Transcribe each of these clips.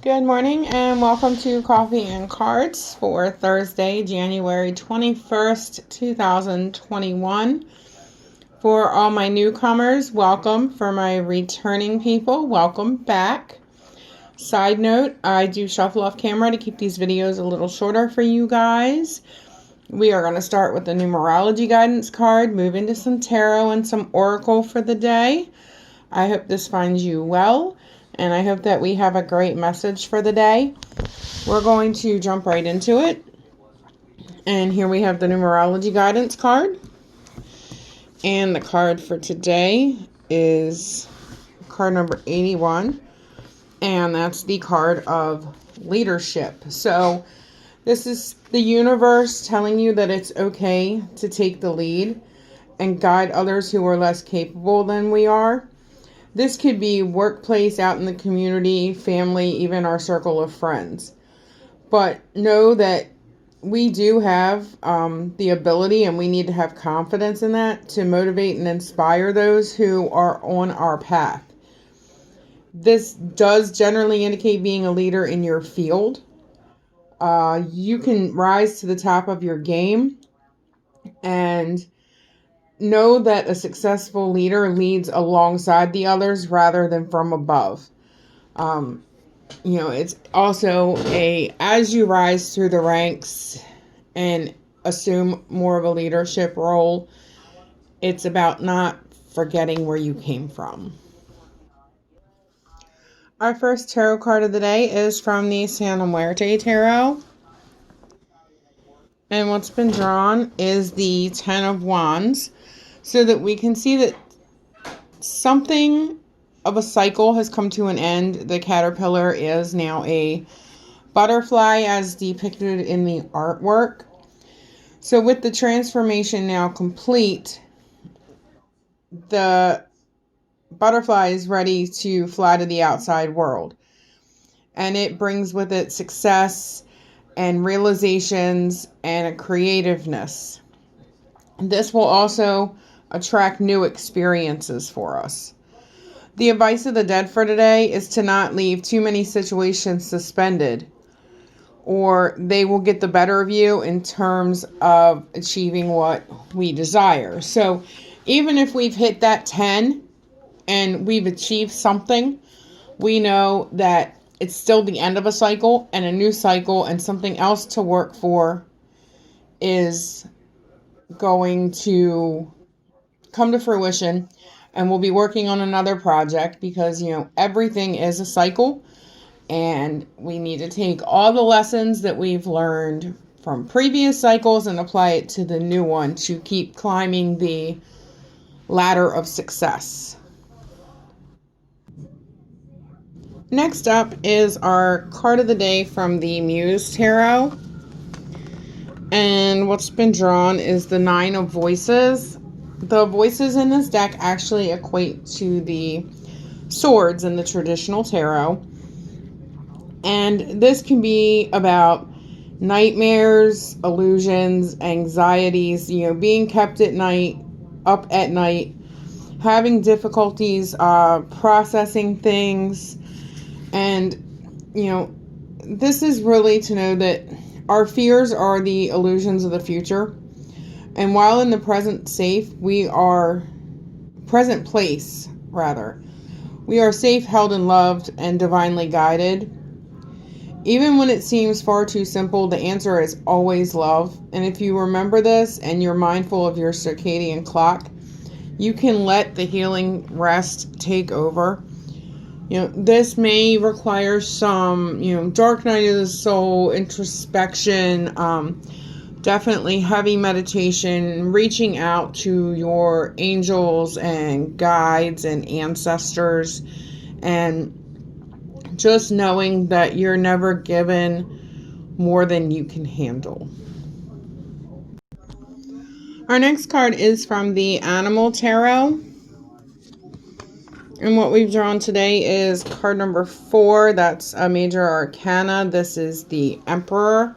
Good morning and welcome to Coffee and Cards for Thursday, January 21st, 2021. For all my newcomers, welcome. For my returning people, welcome back. Side note, I do shuffle off camera to keep these videos a little shorter for you guys. We are going to start with the Numerology guidance card, move into some tarot and some oracle for the day. I hope this finds you well. And I hope that we have a great message for the day. We're going to jump right into it. And here we have the Numerology guidance card. And the card for today is card number 81. And that's the card of leadership. So this is the universe telling you that it's okay to take the lead and guide others who are less capable than we are. This could be workplace, out in the community, family, even our circle of friends. But know that we do have the ability, and we need to have confidence in that, to motivate and inspire those who are on our path. This does generally indicate being a leader in your field. You can rise to the top of your game and know that a successful leader leads alongside the others rather than from above. It's also as you rise through the ranks and assume more of a leadership role, it's about not forgetting where you came from. Our first tarot card of the day is from the Santa Muerte Tarot. And what's been drawn is the Ten of Wands, so that we can see that something of a cycle has come to an end. The caterpillar is now a butterfly as depicted in the artwork. So with the transformation now complete, the butterfly is ready to fly to the outside world. And it brings with it success and realizations and a creativeness. This will also attract new experiences for us. The advice of the dead for today is to not leave too many situations suspended, or they will get the better of you in terms of achieving what we desire. So even if we've hit that 10 and we've achieved something, we know that it's still the end of a cycle and a new cycle, and something else to work for is going to come to fruition, and we'll be working on another project because, everything is a cycle, and we need to take all the lessons that we've learned from previous cycles and apply it to the new one to keep climbing the ladder of success. Next up is our card of the day from the Muse Tarot. And what's been drawn is the Nine of Voices. The voices in this deck actually equate to the swords in the traditional tarot. And this can be about nightmares, illusions, anxieties, being kept at night, up at night, having difficulties processing things. And, this is really to know that our fears are the illusions of the future. And while in the present place, we are safe, held, and loved, and divinely guided. Even when it seems far too simple, the answer is always love. And if you remember this and you're mindful of your circadian clock, you can let the healing rest take over. This may require some, dark night of the soul, introspection, definitely heavy meditation, reaching out to your angels and guides and ancestors, and just knowing that you're never given more than you can handle. Our next card is from the Animal Tarot. And what we've drawn today is card number 4. That's a major arcana. This is the Emperor.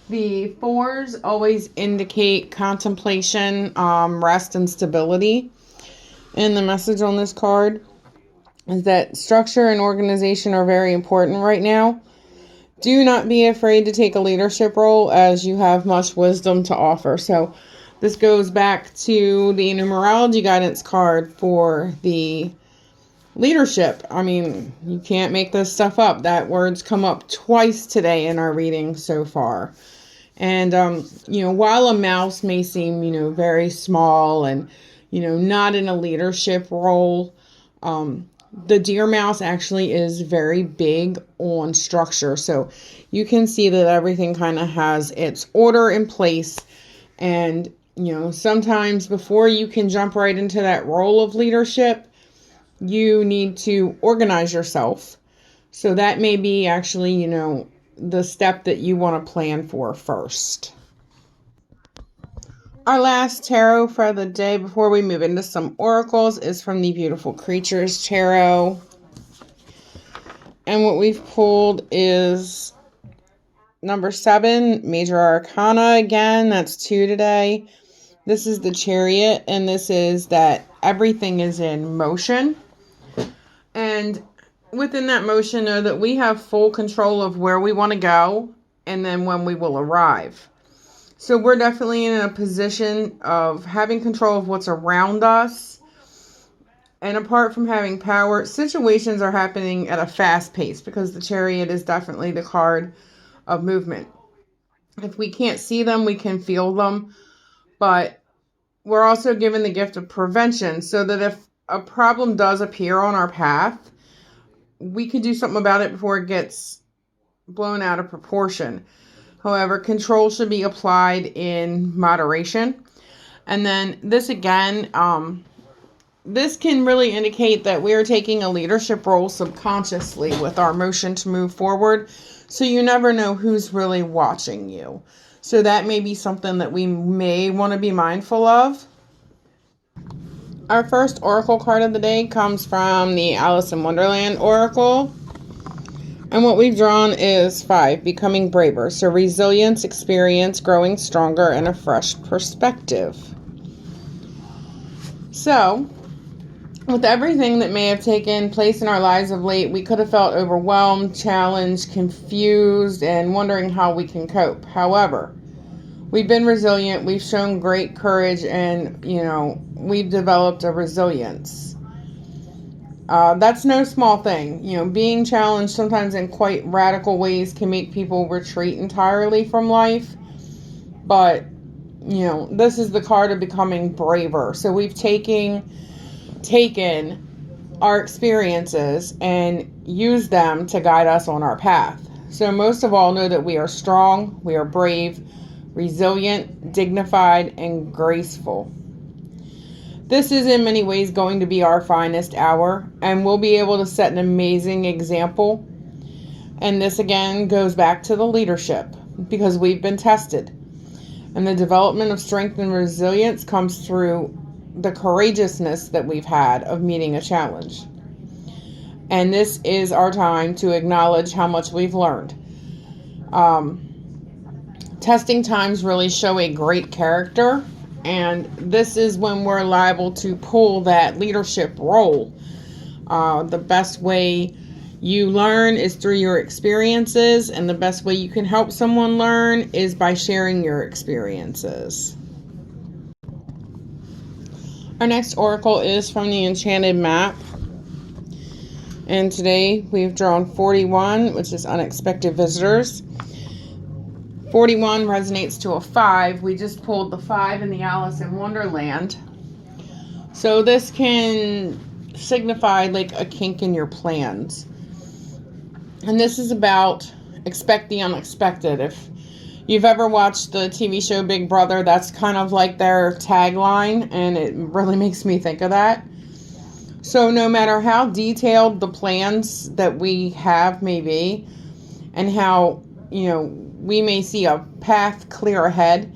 The 4s always indicate contemplation, rest, and stability. And the message on this card is that structure and organization are very important right now. Do not be afraid to take a leadership role, as you have much wisdom to offer. So this goes back to the numerology guidance card for the leadership. I mean, you can't make this stuff up. That word's come up twice today in our reading so far. And, while a mouse may seem, very small and, not in a leadership role, the deer mouse actually is very big on structure. So you can see that everything kind of has its order in place. And, sometimes before you can jump right into that role of leadership, you need to organize yourself. So that may be actually, the step that you want to plan for first. Our last tarot for the day before we move into some oracles is from the Beautiful Creatures Tarot. And what we've pulled is number 7, Major Arcana again. That's 2 today. This is the Chariot, and this is that everything is in motion. And within that motion, know that we have full control of where we want to go and then when we will arrive. So we're definitely in a position of having control of what's around us. And apart from having power, situations are happening at a fast pace because the Chariot is definitely the card of movement. If we can't see them, we can feel them. But we're also given the gift of prevention so that if a problem does appear on our path, we can do something about it before it gets blown out of proportion. However, control should be applied in moderation. And then this again, this can really indicate that we are taking a leadership role subconsciously with our motion to move forward. So you never know who's really watching you. So that may be something that we may want to be mindful of. Our first oracle card of the day comes from the Alice in Wonderland oracle. And what we've drawn is 5, becoming braver. So resilience, experience, growing stronger, and a fresh perspective. So, with everything that may have taken place in our lives of late, we could have felt overwhelmed, challenged, confused, and wondering how we can cope. However, we've been resilient, we've shown great courage, and, we've developed a resilience. That's no small thing. Being challenged sometimes in quite radical ways can make people retreat entirely from life. But, this is the card of becoming braver. So we've taken our experiences and used them to guide us on our path. So most of all, know that we are strong, we are brave, resilient, dignified, and graceful. This is in many ways going to be our finest hour, and we'll be able to set an amazing example. And this again goes back to the leadership, because we've been tested. And the development of strength and resilience comes through the courageousness that we've had of meeting a challenge. And this is our time to acknowledge how much we've learned. Testing times really show a great character. And this is when we're liable to pull that leadership role. The best way you learn is through your experiences, and the best way you can help someone learn is by sharing your experiences. Our next oracle is from the Enchanted Map. And today we've drawn 41, which is unexpected visitors. 41 resonates to a 5. We just pulled the 5 in the Alice in Wonderland. So this can signify like a kink in your plans. And this is about expect the unexpected. If you've ever watched the TV show Big Brother, that's kind of like their tagline, and it really makes me think of that. So no matter how detailed the plans that we have may be, and how, we may see a path clear ahead,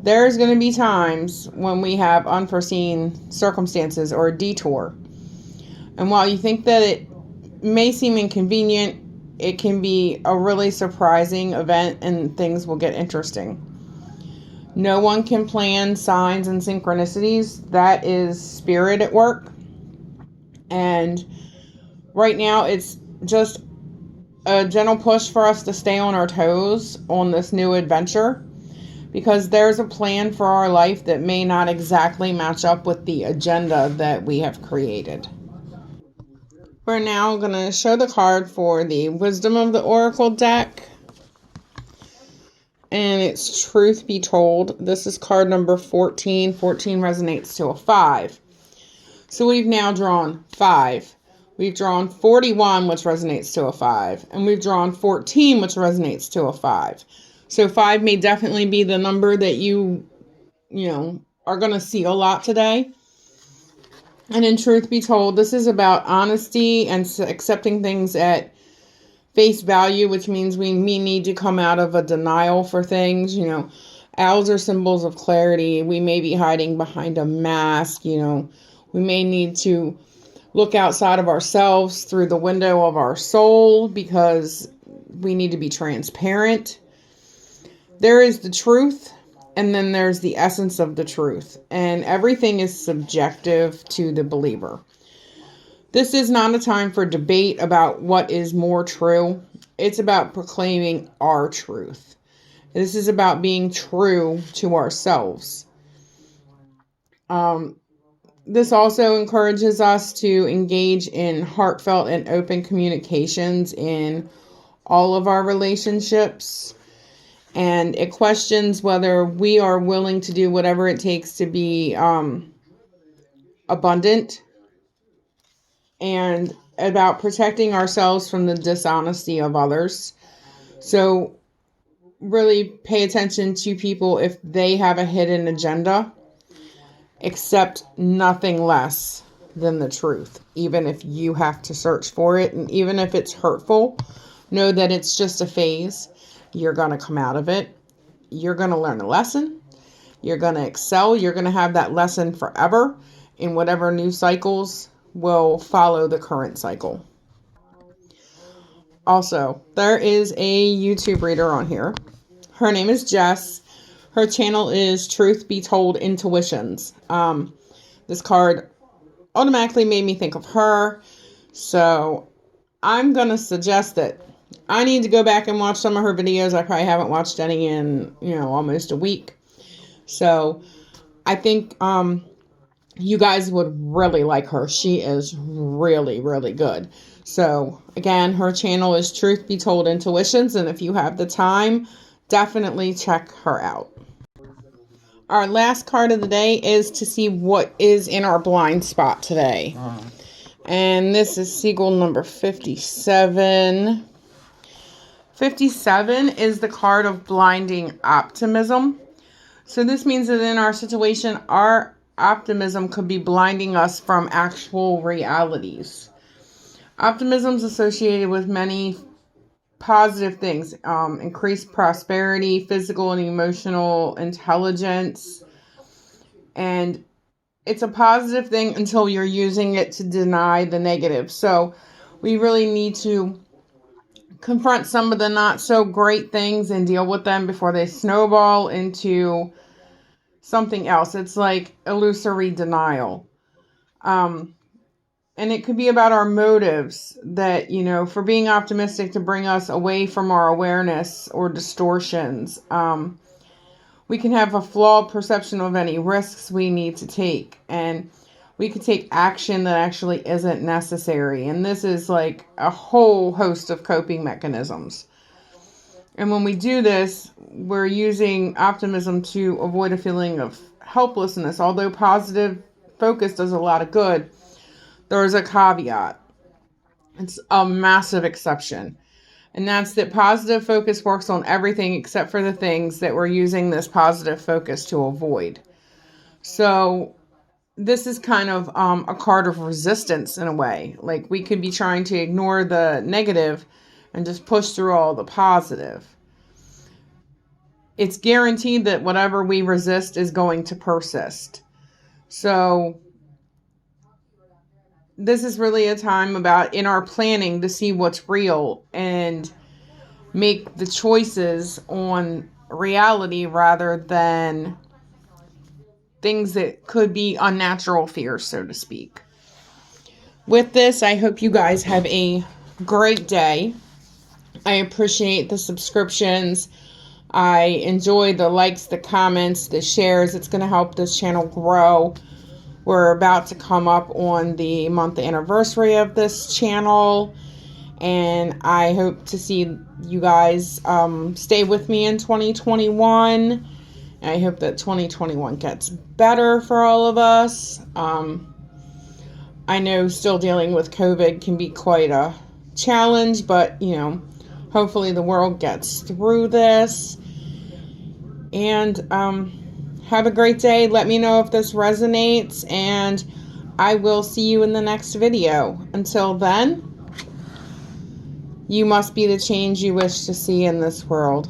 there's going to be times when we have unforeseen circumstances or a detour. And while you think that it may seem inconvenient, it can be a really surprising event and things will get interesting. No one can plan signs and synchronicities. That is spirit at work. And Right now, it's just a gentle push for us to stay on our toes on this new adventure, because there's a plan for our life that may not exactly match up with the agenda that we have created. We're now going to show the card for the Wisdom of the Oracle deck. And it's Truth Be Told. This is card number 14. 14 resonates to a 5. So we've now drawn 5. We've drawn 41, which resonates to a 5. And we've drawn 14, which resonates to a 5. So 5 may definitely be the number that you are going to see a lot today. And in Truth Be Told, this is about honesty and accepting things at face value, which means we need to come out of a denial for things. Owls are symbols of clarity. We may be hiding behind a mask. We may need to look outside of ourselves through the window of our soul, because we need to be transparent. There is the truth, and then there's the essence of the truth, and everything is subjective to the believer. This is not a time for debate about what is more true. It's about proclaiming our truth. This is about being true to ourselves. This also encourages us to engage in heartfelt and open communications in all of our relationships. And it questions whether we are willing to do whatever it takes to be abundant, and about protecting ourselves from the dishonesty of others. So really pay attention to people if they have a hidden agenda. Accept nothing less than the truth, even if you have to search for it, and even if it's hurtful. Know that it's just a phase. You're going to come out of it. You're going to learn a lesson. You're going to excel. You're going to have that lesson forever in whatever new cycles will follow the current cycle. Also, there is a YouTube reader on here. Her name is Jess. Her channel is Truth Be Told Intuitions. This card automatically made me think of her. So I'm going to suggest that I need to go back and watch some of her videos. I probably haven't watched any in, almost a week. So I think you guys would really like her. She is really, really good. So again, her channel is Truth Be Told Intuitions. And if you have the time, definitely check her out. Our last card of the day is to see what is in our blind spot today. And this is Seagull number 57. 57 is the card of blinding optimism. So this means that in our situation, our optimism could be blinding us from actual realities. Optimism is associated with many positive things, increased prosperity, physical and emotional intelligence, and it's a positive thing until you're using it to deny the negative. So we really need to confront some of the not so great things and deal with them before they snowball into something else. It's like illusory denial. And it could be about our motives that, for being optimistic to bring us away from our awareness or distortions. We can have a flawed perception of any risks we need to take. And we could take action that actually isn't necessary. And this is like a whole host of coping mechanisms. And when we do this, we're using optimism to avoid a feeling of helplessness. Although positive focus does a lot of good, there's a caveat. It's a massive exception. And that's that positive focus works on everything except for the things that we're using this positive focus to avoid. So this is kind of a card of resistance in a way. Like we could be trying to ignore the negative and just push through all the positive. It's guaranteed that whatever we resist is going to persist. So this is really a time about in our planning to see what's real and make the choices on reality rather than things that could be unnatural fears, so to speak. with this, I hope you guys have a great day. I appreciate the subscriptions. I enjoy the likes, the comments, the shares. It's going to help this channel grow. We're about to come up on the month anniversary of this channel, and I hope to see you guys stay with me in 2021. I hope that 2021 gets better for all of us. I know still dealing with COVID can be quite a challenge, but, you know, hopefully the world gets through this. And have a great day. Let me know if this resonates, and I will see you in the next video. Until then, you must be the change you wish to see in this world.